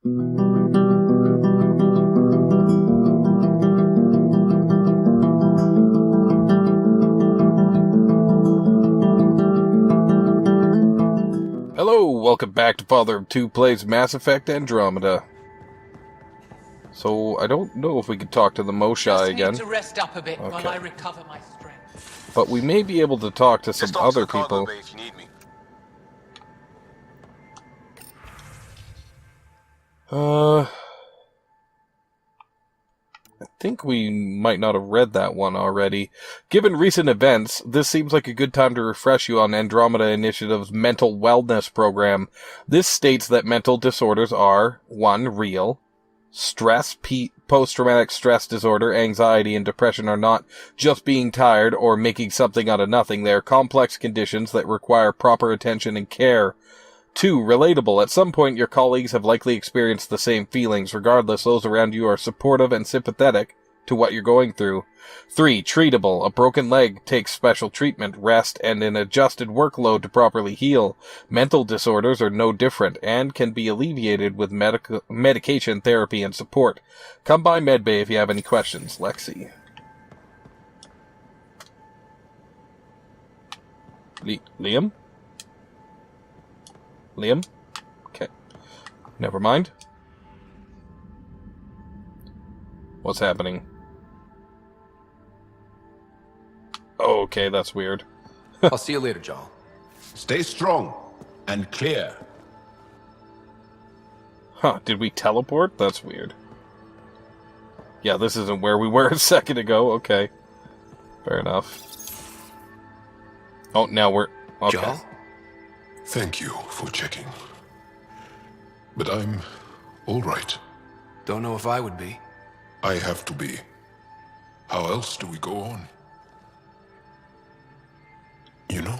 Hello, welcome back to FatherofTwo Plays Mass Effect Andromeda. So, I don't know if we could talk to the Moshai again. Just need to rest up a bit while I recover my strength. But we may be able to talk to some other people. Bay if you need me. I think we might not have read that one already. Given recent events, this seems like a good time to refresh you on Andromeda Initiative's mental wellness program. This states that mental disorders are 1. Real. Stress, post-traumatic stress disorder, anxiety, and depression are not just being tired or making something out of nothing. They are complex conditions that require proper attention and care. 2. Relatable. At some point, your colleagues have likely experienced the same feelings. Regardless, those around you are supportive and sympathetic to what you're going through. 3. Treatable. A broken leg takes special treatment, rest, and an adjusted workload to properly heal. Mental disorders are no different and can be alleviated with medication, therapy, and support. Come by Medbay if you have any questions. Lexi. Liam? Liam? Okay. Never mind. What's happening? Oh, okay, that's weird. I'll see you later, Jarl. Stay strong and clear. Huh, did we teleport? That's weird. Yeah, this isn't where we were a second ago. Okay. Fair enough. Oh, now we're... Okay. Jarl? Thank you for checking. But I'm all right. Don't know if I would be. I have to be. How else do we go on? You know?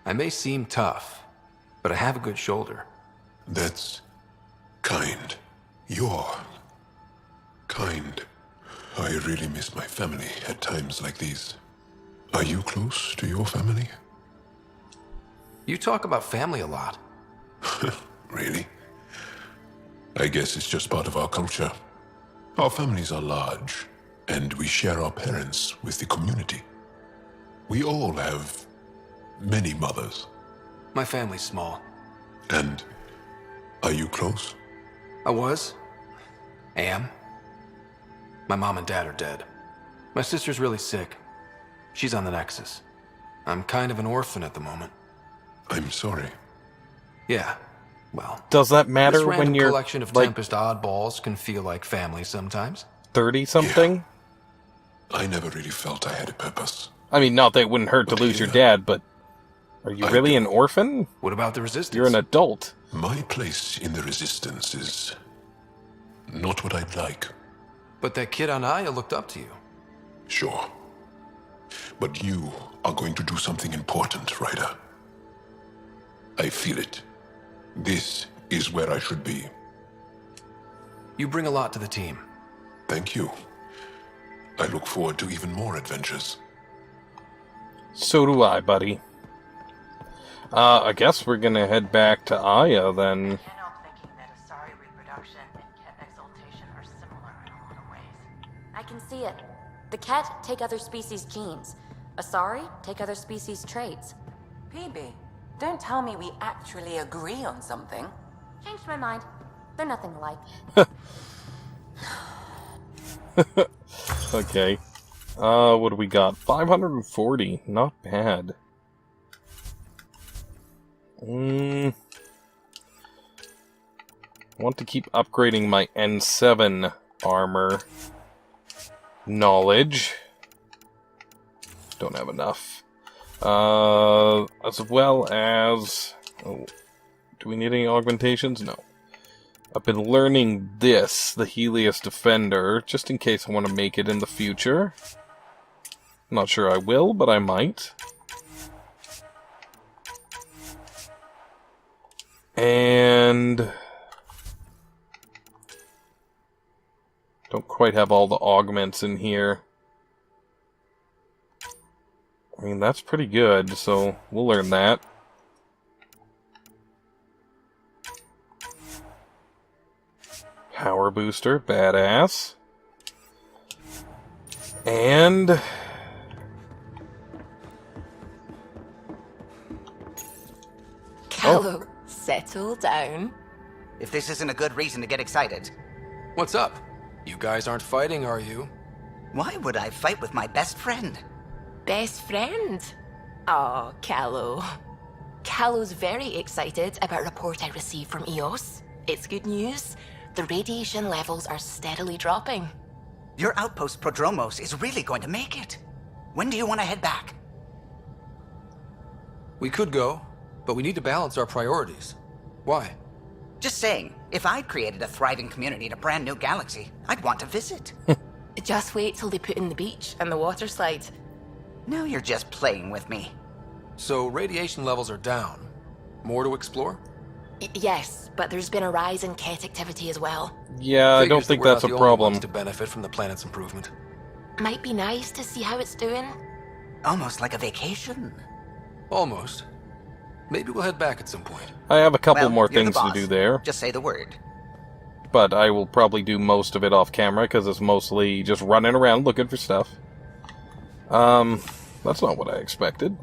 I may seem tough, but I have a good shoulder. That's kind. You're kind. I really miss my family at times like these. Are you close to your family? You talk about family a lot. Really? I guess it's just part of our culture. Our families are large, and we share our parents with the community. We all have many mothers. My family's small. And are you close? I was. Am. My mom and dad are dead. My sister's really sick. She's on the Nexus. I'm kind of an orphan at the moment. I'm sorry. Yeah, well... Does that matter this when random you're, collection of like, Tempest oddballs can feel like family sometimes. 30-something? Yeah. I never really felt I had a purpose. I mean, not that it wouldn't hurt to lose your dad, but... Are you really an orphan? What about the Resistance? You're an adult. My place in the Resistance is not what I'd like. But that kid on Aya looked up to you. Sure. But you are going to do something important, Ryder. I feel it. This is where I should be. You bring a lot to the team. Thank you. I look forward to even more adventures. So do I, buddy. I guess we're gonna head back to Aya, then. I can't help thinking that Asari reproduction and Ket exaltation are similar in a lot of ways. I can see it. The Ket take other species' genes. Asari take other species' traits. PB, don't tell me we actually agree on something. Changed my mind. They're nothing alike. Okay. What do we got? 540. Not bad. I want to keep upgrading my N7 armor knowledge. Don't have enough. As well as... Oh, do we need any augmentations? No. I've been learning this, the Helios Defender, just in case I want to make it in the future. I'm not sure I will, but I might. And... don't quite have all the augments in here. I mean, that's pretty good, so we'll learn that. Power booster, badass. And... Callow, settle down. If this isn't a good reason to get excited. What's up? You guys aren't fighting, are you? Why would I fight with my best friend? Best friend? Oh, Callow. Callow's very excited about a report I received from EOS. It's good news. The radiation levels are steadily dropping. Your outpost Prodromos is really going to make it. When do you want to head back? We could go, but we need to balance our priorities. Why? Just saying, if I'd created a thriving community in a brand new galaxy, I'd want to visit. Just wait till they put in the beach and the water slide. Now you're just playing with me. So radiation levels are down. More to explore? Yes, but there's been a rise in Ket activity as well. Yeah, I don't Figures that think we're that's not a the only problem. ones to benefit from the planet's improvement. Might be nice to see how it's doing. Almost like a vacation. Almost. Maybe we'll head back at some point. I have a couple Well, more you're the things to boss. do there, Just say the word. but I will probably do most of it off camera because it's mostly just running around looking for stuff. That's not what I expected.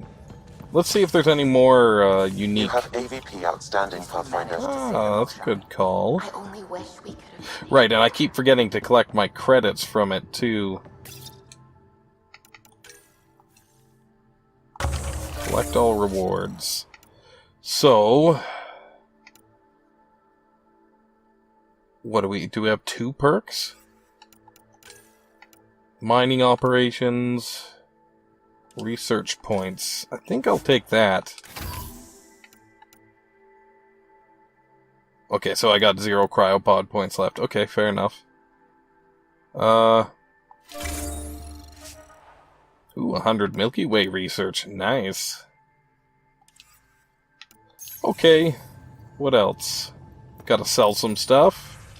Let's see if there's any more You unique... have AVP outstanding, Pathfinder. Ah, that's a good call. I only wish we could have... Right, and I keep forgetting to collect my credits from it, too. Collect all rewards. So... What do we have 2 perks? Mining operations... Research points. I think I'll take that. Okay, so I got 0 cryopod points left. Okay, fair enough. Ooh, 100 Milky Way research. Nice. Okay, what else? Gotta sell some stuff.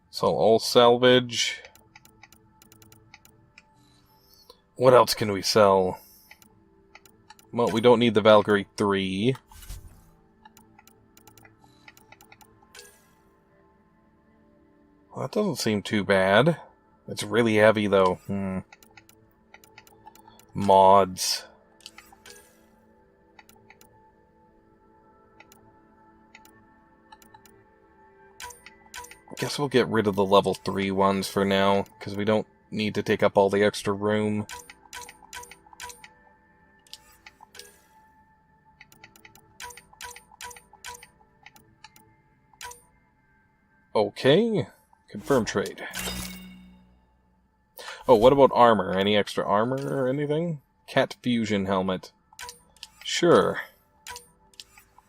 Sell all salvage. What else can we sell? Well, we don't need the Valkyrie 3. Well, that doesn't seem too bad. It's really heavy, though. Mods. Guess we'll get rid of the level 3 ones for now, because we don't need to take up all the extra room. Okay. Confirm trade. Oh, what about armor? Any extra armor or anything? Cat fusion helmet. Sure.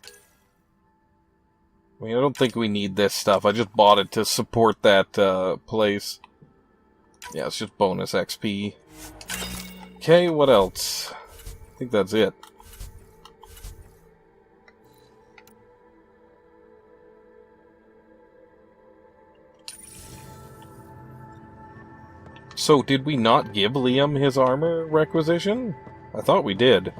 I mean, I don't think we need this stuff. I just bought it to support that place. Yeah, it's just bonus XP. Okay, what else? I think that's it. So, did we not give Liam his armor requisition? I thought we did.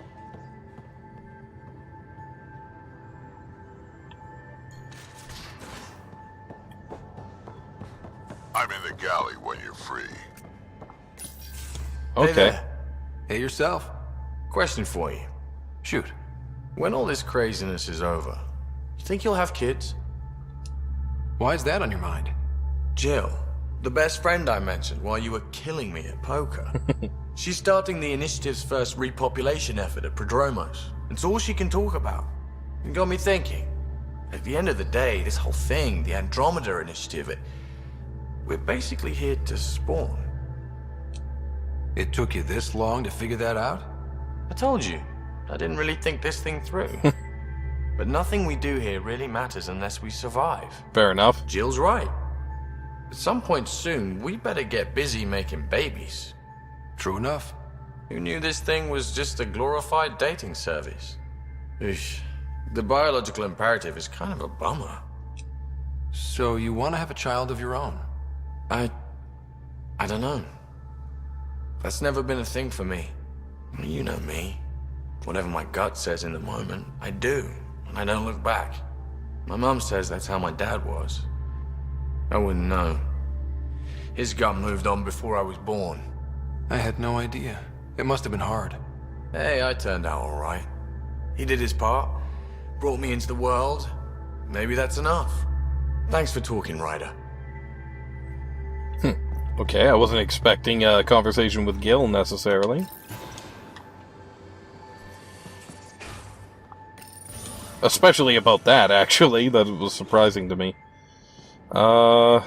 I'm in the galley when you're free. Okay. Hey there. Hey, yourself. Question for you. Shoot. When all this craziness is over, you think you'll have kids? Why is that on your mind? Jill, the best friend I mentioned while you were killing me at poker. She's starting the initiative's first repopulation effort at Prodromos. It's all she can talk about. It got me thinking. At the end of the day, this whole thing, the Andromeda initiative, we're basically here to spawn. It took you this long to figure that out? I told you, I didn't really think this thing through. But nothing we do here really matters unless we survive. Fair enough. Jill's right. At some point soon, we better get busy making babies. True enough. Who knew this thing was just a glorified dating service? Eesh. The biological imperative is kind of a bummer. So you want to have a child of your own? I don't know. That's never been a thing for me. You know me. Whatever my gut says in the moment, I do, and I don't look back. My mum says that's how my dad was. I wouldn't know. His gun moved on before I was born. I had no idea. It must have been hard. Hey, I turned out alright. He did his part, brought me into the world. Maybe that's enough. Thanks for talking, Ryder. Okay, I wasn't expecting a conversation with Gil, necessarily. Especially about that, actually. That was surprising to me. Vetra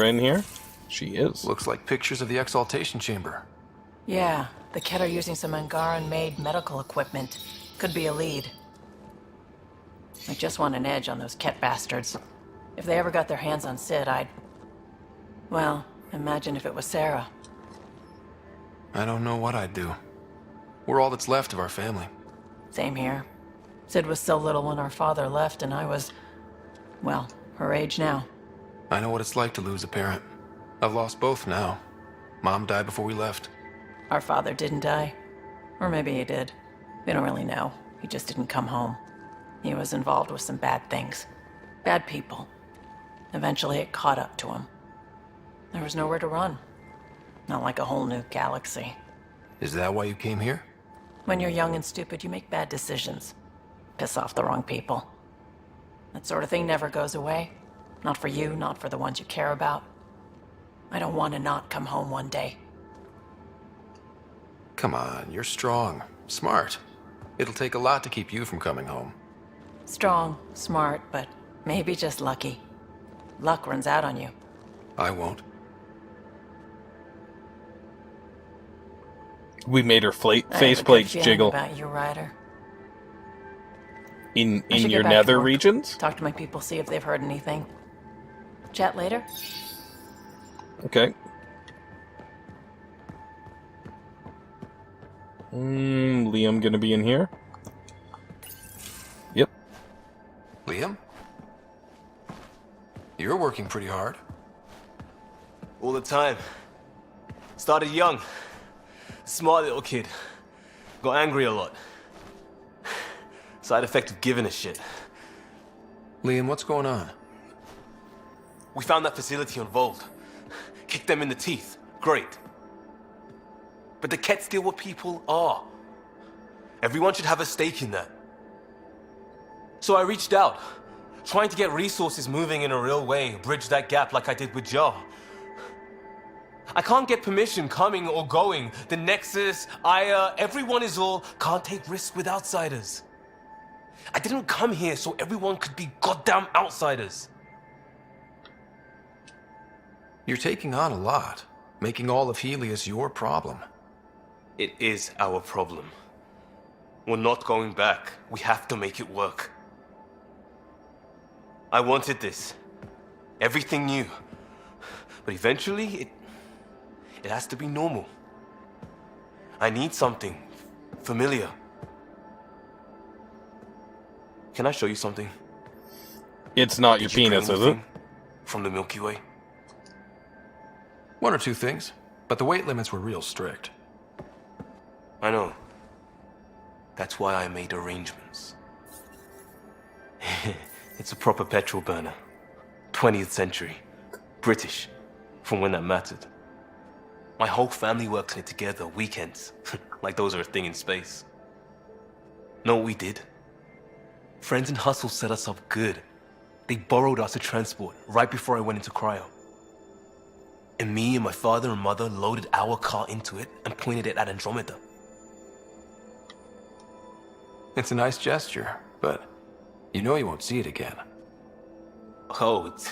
in here? She is. Looks like pictures of the exaltation chamber. Yeah, the Ket are using some Angaran-made medical equipment. Could be a lead. I just want an edge on those Ket bastards. If they ever got their hands on Sid, I'd... Well, imagine if it was Sarah. I don't know what I'd do. We're all that's left of our family. Same here. Sid was so little when our father left, and I was... well, her age now. I know what it's like to lose a parent. I've lost both now. Mom died before we left. Our father didn't die. Or maybe he did. We don't really know. He just didn't come home. He was involved with some bad things. Bad people. Eventually it caught up to him. There was nowhere to run. Not like a whole new galaxy. Is that why you came here? When you're young and stupid, you make bad decisions. Piss off the wrong people. That sort of thing never goes away. Not for you, not for the ones you care about. I don't want to not come home one day. Come on, you're strong. Smart. It'll take a lot to keep you from coming home. Strong, smart, but maybe just lucky. Luck runs out on you. I won't. We made her faceplates jiggle. About you, Ryder. In your nether regions? Talk to my people, see if they've heard anything. Chat later? Okay. Liam gonna be in here? Yep. Liam? You're working pretty hard. All the time. Started young. Smart little kid. Got angry a lot. Side effect of giving a shit. Liam, what's going on? We found that facility on Vold. Kicked them in the teeth. Great. But the Ket steal what people are. Everyone should have a stake in that. So I reached out, trying to get resources moving in a real way, bridge that gap like I did with Jar. I can't get permission coming or going. The Nexus, Aya, everyone is all can't take risks with outsiders. I didn't come here so everyone could be goddamn outsiders. You're taking on a lot, making all of Helios your problem. It is our problem. We're not going back. We have to make it work. I wanted this. Everything new. But eventually, it has to be normal. I need something familiar. Can I show you something? It's not your penis, is it? From the Milky Way? One or two things, but the weight limits were real strict. I know. That's why I made arrangements. It's a proper petrol burner. 20th century. British. From when that mattered. My whole family worked on it together, weekends. Like those are a thing in space. Know what we did? Friends in Hustle set us up good. They borrowed us to transport right before I went into cryo. And me and my father and mother loaded our car into it and pointed it at Andromeda. It's a nice gesture, but you know you won't see it again. Oh, it's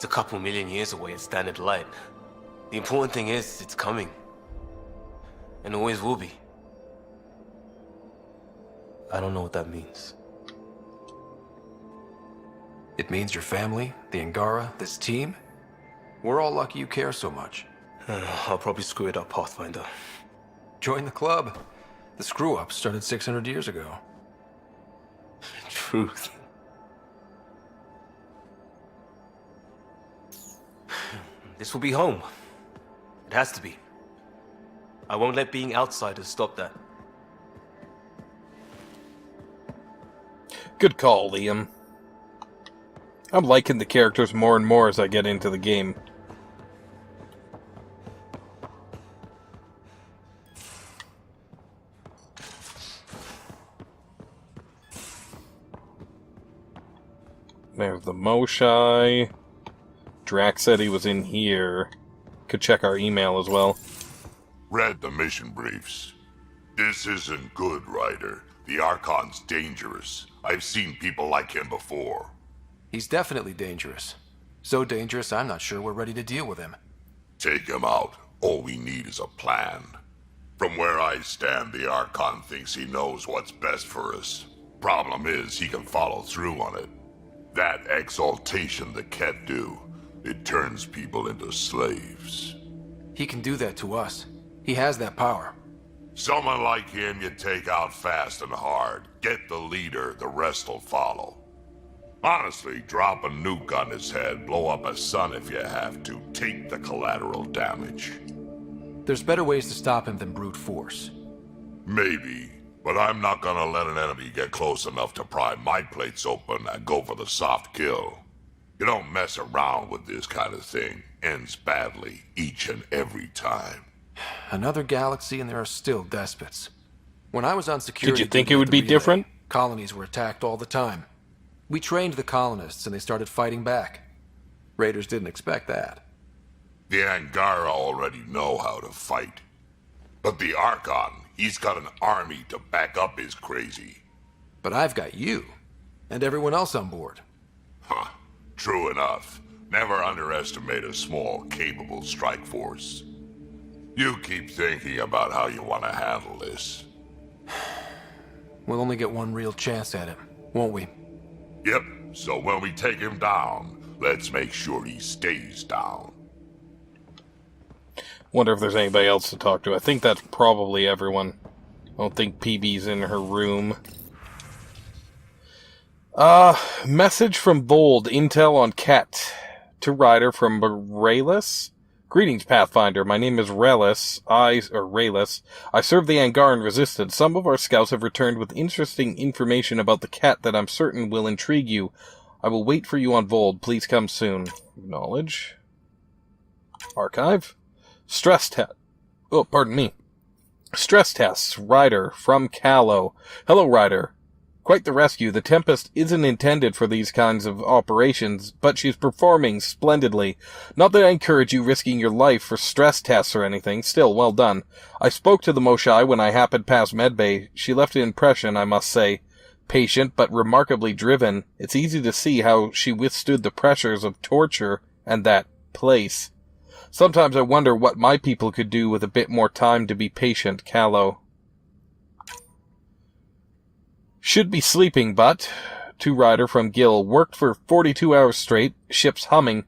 a couple million years away at standard light. The important thing is, it's coming. And always will be. I don't know what that means. It means your family, the Angara, this team. We're all lucky you care so much. I'll probably screw it up, Pathfinder. Join the club. The screw-up started 600 years ago. Truth. This will be home. It has to be. I won't let being outsiders stop that. Good call, Liam. I'm liking the characters more and more as I get into the game. There's the Moshai. Drax said he was in here. Could check our email as well. Read the mission briefs. This isn't good, Ryder. The Archon's dangerous. I've seen people like him before. He's definitely dangerous. So dangerous, I'm not sure we're ready to deal with him. Take him out. All we need is a plan. From where I stand, the Archon thinks he knows what's best for us. Problem is, he can follow through on it. That exaltation the Ket do, it turns people into slaves. He can do that to us. He has that power. Someone like him you take out fast and hard. Get the leader, the rest will follow. Honestly, drop a nuke on his head, blow up a sun if you have to. Take the collateral damage. There's better ways to stop him than brute force. Maybe, but I'm not gonna let an enemy get close enough to pry my plates open and go for the soft kill. You don't mess around with this kind of thing. Ends badly, each and every time. Another galaxy and there are still despots. When I was on security... Did you think it would be different? Colonies were attacked all the time. We trained the colonists and they started fighting back. Raiders didn't expect that. The Angara already know how to fight. But the Archon, he's got an army to back up his crazy. But I've got you. And everyone else on board. Huh. True enough. Never underestimate a small, capable strike force. You keep thinking about how you want to handle this. We'll only get one real chance at him, won't we? Yep, so when we take him down, let's make sure he stays down. Wonder if there's anybody else to talk to. I think that's probably everyone. I don't think PB's in her room. Message from Bold. Intel on Ket. To Ryder from Rayless. Greetings, Pathfinder. My name is Rayless. I serve the Angaran Resistance. Some of our scouts have returned with interesting information about the Ket that I'm certain will intrigue you. I will wait for you on Vold. Please come soon. Acknowledge. Archive. Stress test. Oh, pardon me. Stress tests. Ryder from Callow. Hello, Ryder. Quite the rescue. The Tempest isn't intended for these kinds of operations, but she's performing splendidly. Not that I encourage you risking your life for stress tests or anything. Still, well done. I spoke to the Moshai when I happened past Medbay. She left an impression, I must say. Patient, but remarkably driven. It's easy to see how she withstood the pressures of torture and that place. Sometimes I wonder what my people could do with a bit more time to be patient, Callow. Should be sleeping, but... To Ryder from Gil. Worked for 42 hours straight. Ship's humming.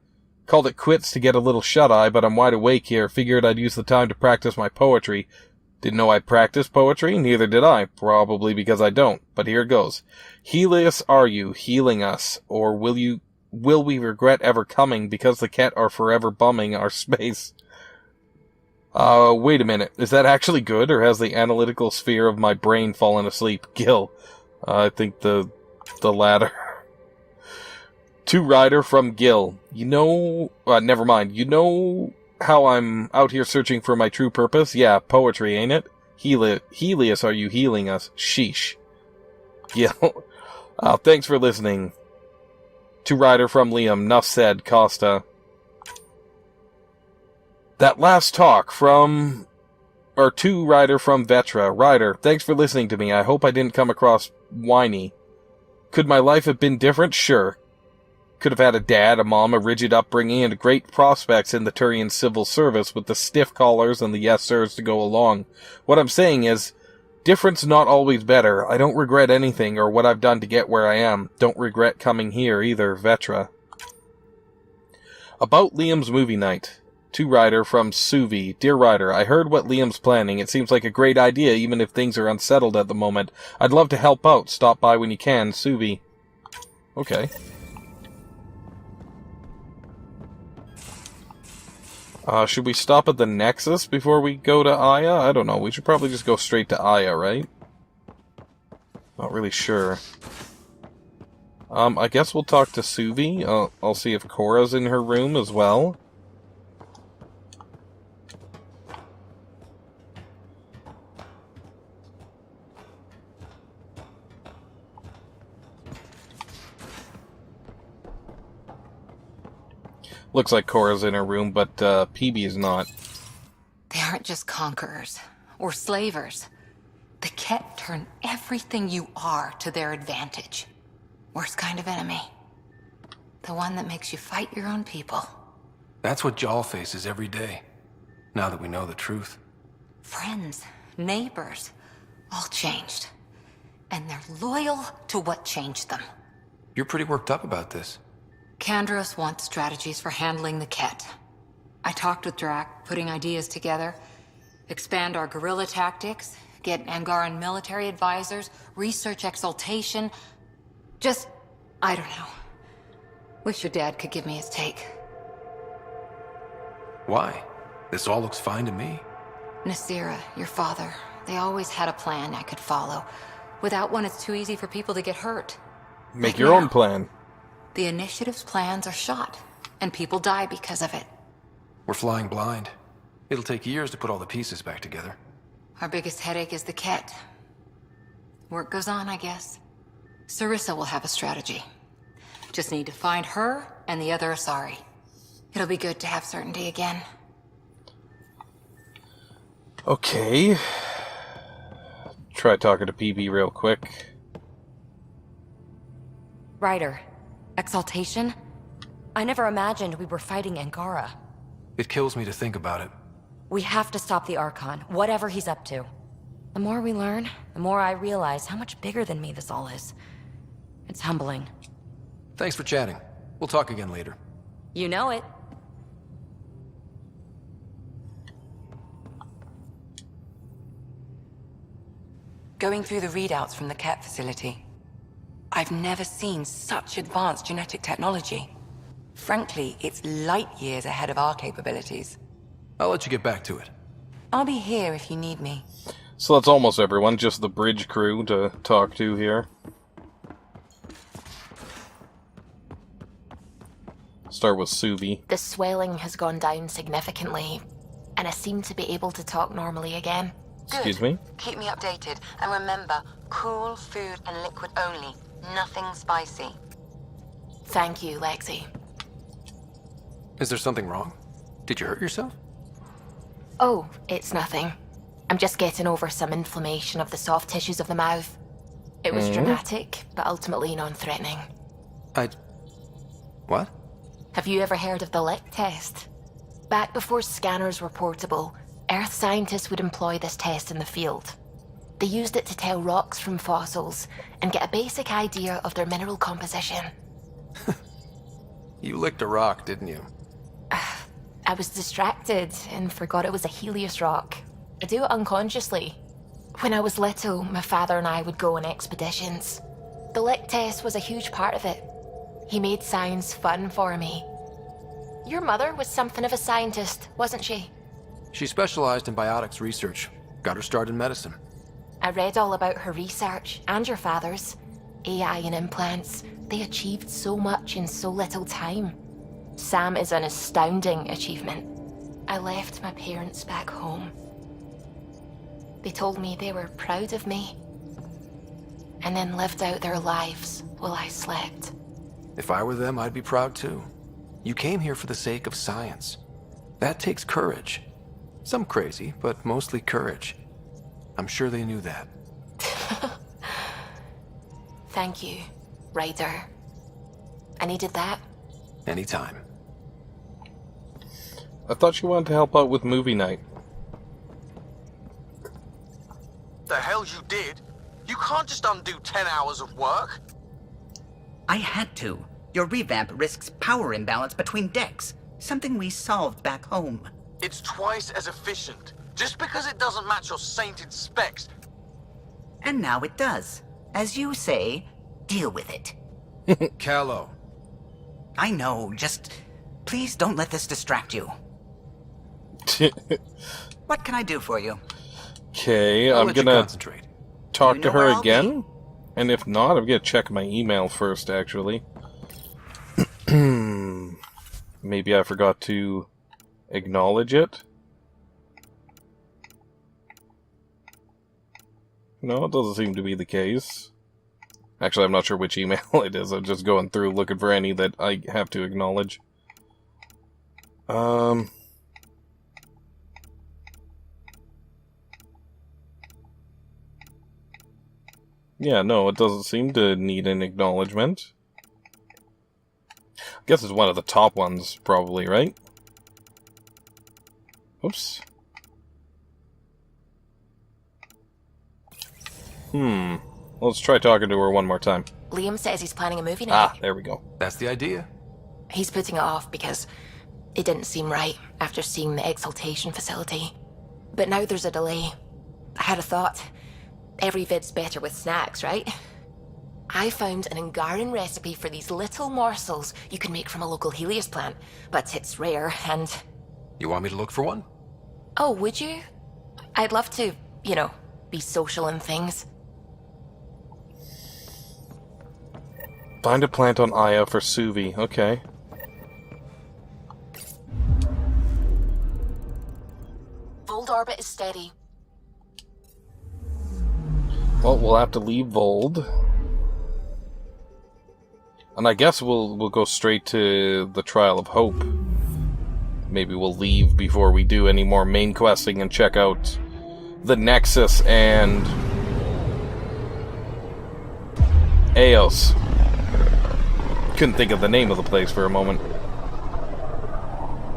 Called it quits to get a little shut-eye, but I'm wide awake here. Figured I'd use the time to practice my poetry. Didn't know I practiced poetry? Neither did I. Probably because I don't. But here it goes. Helios are you, healing us? Or will we regret ever coming because the Ket are forever bumming our space? Wait a minute. Is that actually good, or has the analytical sphere of my brain fallen asleep? Gil. I think the latter. To Ryder from Gil. You know... never mind. You know how I'm out here searching for my true purpose? Yeah, poetry, ain't it? Helios, are you healing us? Sheesh. Gil. Thanks for listening. To Ryder from Liam. Nuff said. Costa. That last talk from... Or to Ryder from Vetra. Ryder, thanks for listening to me. I hope I didn't come across whiny. Could my life have been different? Sure. Could have had a dad, a mom, a rigid upbringing, and great prospects in the Turian civil service with the stiff collars and the yes sirs to go along. What I'm saying is, different's not always better. I don't regret anything or what I've done to get where I am. Don't regret coming here either, Vetra. About Liam's movie night. To Ryder from Suvi. Dear Ryder, I heard what Liam's planning. It seems like a great idea, even if things are unsettled at the moment. I'd love to help out. Stop by when you can. Suvi. Okay. Should we stop at the Nexus before we go to Aya? I don't know. We should probably just go straight to Aya, right? Not really sure. I guess we'll talk to Suvi. I'll see if Cora's in her room as well. Looks like Cora's in her room, but PB's not. They aren't just conquerors or slavers. The Ket turn everything you are to their advantage. Worst kind of enemy. The one that makes you fight your own people. That's what Jal faces every day, now that we know the truth. Friends, neighbors, all changed. And they're loyal to what changed them. You're pretty worked up about this. Kandros wants strategies for handling the Ket. I talked with Drac, putting ideas together. Expand our guerrilla tactics, get Angaran military advisors, research exaltation. Just, I don't know. Wish your dad could give me his take. Why? This all looks fine to me. Nasira, your father, they always had a plan I could follow. Without one, it's too easy for people to get hurt. Make your own plan. The Initiative's plans are shot, and people die because of it. We're flying blind. It'll take years to put all the pieces back together. Our biggest headache is the Ket. Work goes on, I guess. Sarissa will have a strategy. Just need to find her and the other Asari. It'll be good to have certainty again. Okay. Try talking to PB real quick. Ryder, exaltation? I never imagined we were fighting Angara. It kills me to think about it. We have to stop the Archon, whatever he's up to. The more we learn, the more I realize how much bigger than me this all is. It's humbling. Thanks for chatting. We'll talk again later. You know it. Going through the readouts from the Ket facility, I've never seen such advanced genetic technology. Frankly, it's light years ahead of our capabilities. I'll let you get back to it. I'll be here if you need me. So that's almost everyone, just the bridge crew to talk to here. Start with Suvi. The swelling has gone down significantly, and I seem to be able to talk normally again. Excuse me? Keep me updated, and remember, cool food and liquid only. Nothing spicy. Thank you, Lexi. Is there something wrong? Did you hurt yourself? Oh, it's nothing. I'm just getting over some inflammation of the soft tissues of the mouth. It was dramatic, but ultimately non-threatening. What? Have you ever heard of the lick test? Back before scanners were portable, Earth scientists would employ this test in the field. They used it to tell rocks from fossils and get a basic idea of their mineral composition. You licked a rock, didn't you? I was distracted and forgot it was a Helios rock. I do it unconsciously. When I was little, my father and I would go on expeditions. The lick test was a huge part of it. He made science fun for me. Your mother was something of a scientist, wasn't she? She specialized in biotics research. Got her start in medicine. I read all about her research, and your father's. AI and implants. They achieved so much in so little time. Sam is an astounding achievement. I left my parents back home. They told me they were proud of me, and then lived out their lives while I slept. If I were them, I'd be proud too. You came here for the sake of science. That takes courage. Some crazy, but mostly courage. I'm sure they knew that. Thank you, Ryder. I needed that. Anytime. I thought you wanted to help out with movie night. The hell you did? You can't just undo 10 hours of work. I had to. Your revamp risks power imbalance between decks, something we solved back home. It's twice as efficient. Just because it doesn't match your sainted specs. And now it does. As you say, deal with it. Callow. I know, just please don't let this distract you. What can I do for you? Okay, I'll I'm let you gonna concentrate. talk You to know where her I'll again. And if not, I'm gonna check my email first, actually. Maybe I forgot to acknowledge it. No, it doesn't seem to be the case. Actually, I'm not sure which email it is. I'm just going through looking for any that I have to acknowledge. Yeah, no, it doesn't seem to need an acknowledgement. I guess it's one of the top ones, probably, right? Oops. Let's try talking to her one more time. Liam says he's planning a movie night. Ah, there we go. That's the idea. He's putting it off because it didn't seem right after seeing the exaltation facility. But now there's a delay. I had a thought. Every vid's better with snacks, right? I found an Angaran recipe for these little morsels you can make from a local Helios plant, but it's rare and... You want me to look for one? Oh, would you? I'd love to, you know, be social and things. Find a plant on Aya for Suvi. Okay. Vold orbit is steady. Well, we'll have to leave Vold. And I guess we'll go straight to the Trial of Hope. Maybe we'll leave before we do any more main questing and check out the Nexus and Eos. Couldn't think of the name of the place for a moment.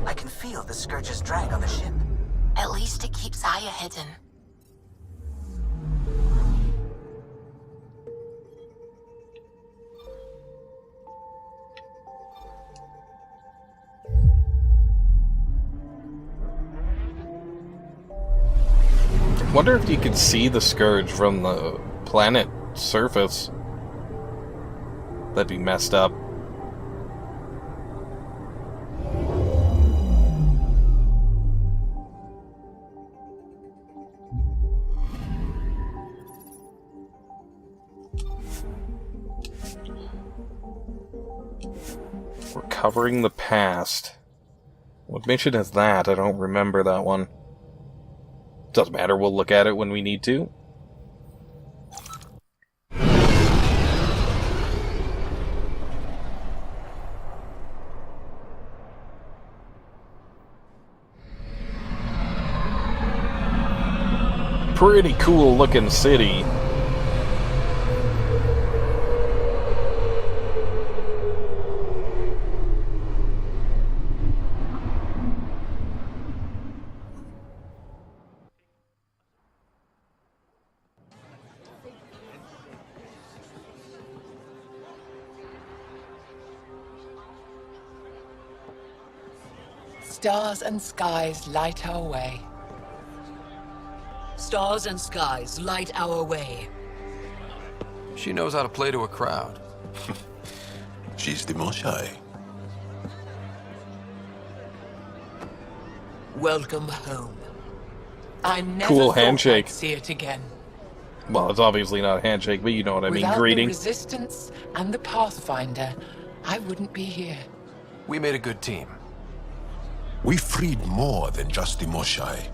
I can feel the Scourge's drag on the ship. At least it keeps Aya hidden. Wonder if you could see the Scourge from the planet surface. That'd be messed up. Recovering the past. What mission is that? I don't remember that one. Doesn't matter, we'll look at it when we need to. Pretty cool looking city. Stars and skies light our way. Stars and skies light our way. She knows how to play to a crowd. She's the Moshai. Welcome home. I never Cool thought handshake. I'd see it again. Well, it's obviously not a handshake, but you know what I mean. Without Greeting. the Resistance and the Pathfinder, I wouldn't be here. We made a good team. We freed more than just the Moshai.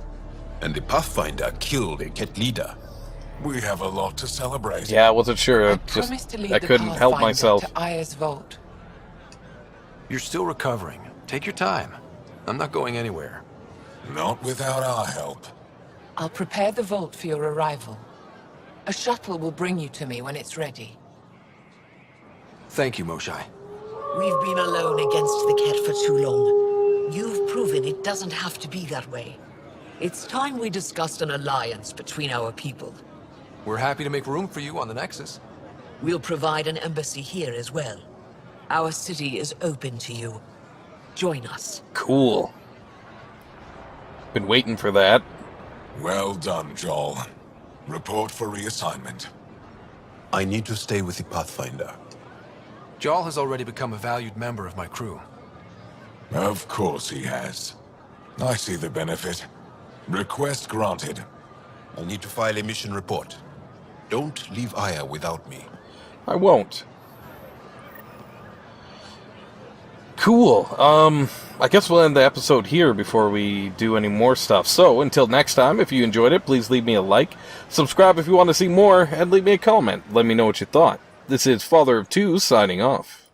And the Pathfinder killed a Ket leader. We have a lot to celebrate. Yeah, I wasn't sure. Promise to lead I the couldn't help Pathfinder myself. to Aya's vault. You're still recovering. Take your time. I'm not going anywhere. Not without our help. I'll prepare the vault for your arrival. A shuttle will bring you to me when it's ready. Thank you, Moshai. We've been alone against the Ket for too long. You've proven it doesn't have to be that way. It's time we discussed an alliance between our people. We're happy to make room for you on the Nexus. We'll provide an embassy here as well. Our city is open to you. Join us. Cool. Been waiting for that. Well done, Joel. Report for reassignment. I need to stay with the Pathfinder. Jarl has already become a valued member of my crew. Of course he has. I see the benefit. Request granted. I need to file a mission report. Don't leave Aya without me. I won't. Cool. I guess we'll end the episode here before we do any more stuff. So, until next time, if you enjoyed it, please leave me a like, subscribe if you want to see more, and leave me a comment. Let me know what you thought. This is Father of Two signing off.